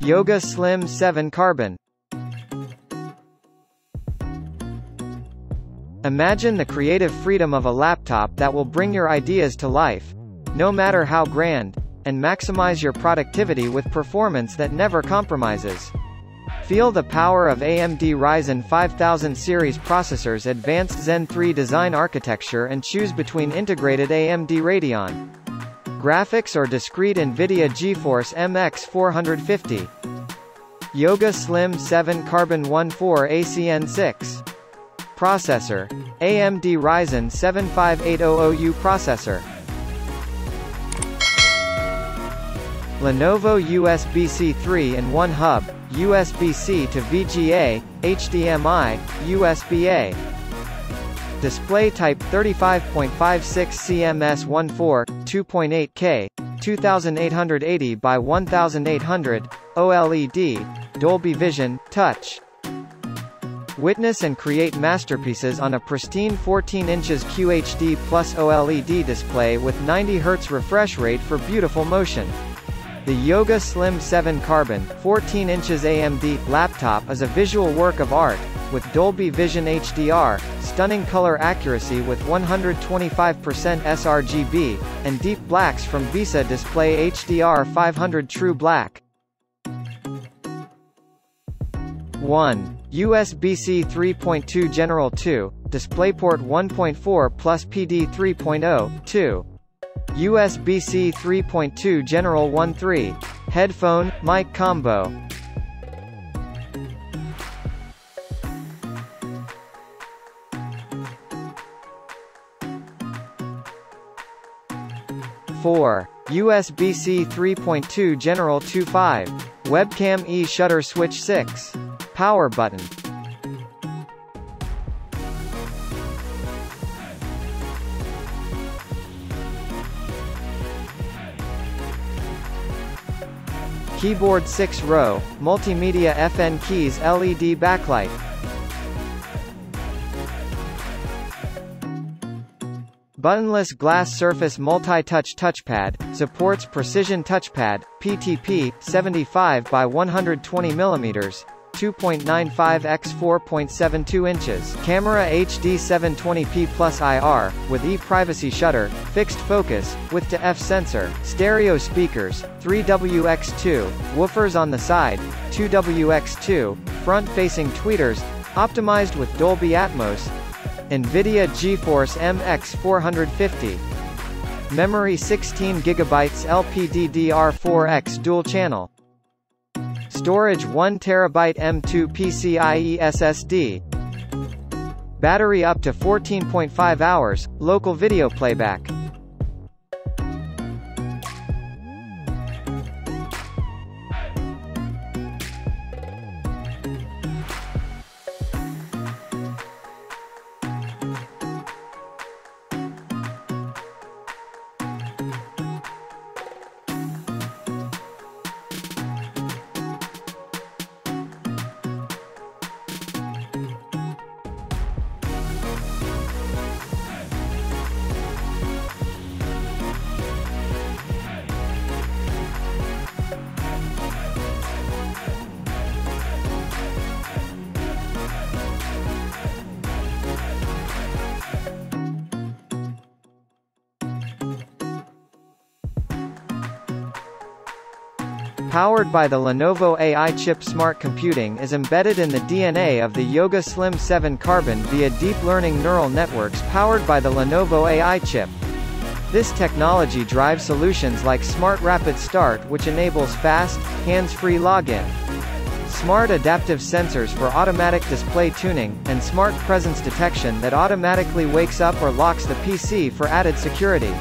Yoga Slim 7 Carbon. Imagine the creative freedom of a laptop that will bring your ideas to life, no matter how grand, and maximize your productivity with performance that never compromises. Feel the power of AMD Ryzen 5000 series processors' advanced Zen 3 design architecture and choose between integrated AMD Radeon graphics or discrete NVIDIA GeForce MX450. Yoga Slim 7 Carbon 14ACN6 processor. AMD Ryzen 75800U processor. Lenovo USB-C 3-in-1 hub, USB-C to VGA, HDMI, USB-A. Display type 35.56 CMS14, 2.8K, 2880 by 1800, OLED, Dolby Vision, Touch. Witness and create masterpieces on a pristine 14 inches QHD plus OLED display with 90 Hz refresh rate for beautiful motion. The Yoga Slim 7 Carbon, 14 inches AMD laptop is a visual work of art, with Dolby Vision HDR, stunning color accuracy with 125% sRGB, and deep blacks from VISA Display HDR 500 True Black. 1. USB-C 3.2 General 2, DisplayPort 1.4 plus PD 3.0, 2. USB-C 3.2 General 1.3. Headphone, mic combo. Four. USB-C 3.2 General 2.5. Webcam E-shutter switch 6. Power button. Keyboard 6 row, multimedia FN keys LED backlight. Buttonless glass surface multi-touch touchpad, supports precision touchpad, PTP, 75 by 120 mm, 2.95 x 4.72 inches. Camera HD 720p plus IR, with e-privacy shutter, fixed focus, with to F sensor, stereo speakers, 3WX2, woofers on the side, 2WX2, front-facing tweeters, optimized with Dolby Atmos. NVIDIA GeForce MX450. Memory 16GB LPDDR4X dual channel. Storage 1TB M2 PCIe SSD. Battery up to 14.5 hours, local video playback. Powered by the Lenovo AI chip, smart computing is embedded in the DNA of the Yoga Slim 7 Carbon via deep learning neural networks powered by the Lenovo AI chip. This technology drives solutions like Smart Rapid Start, which enables fast, hands-free login, smart adaptive sensors for automatic display tuning, and smart presence detection that automatically wakes up or locks the PC for added security.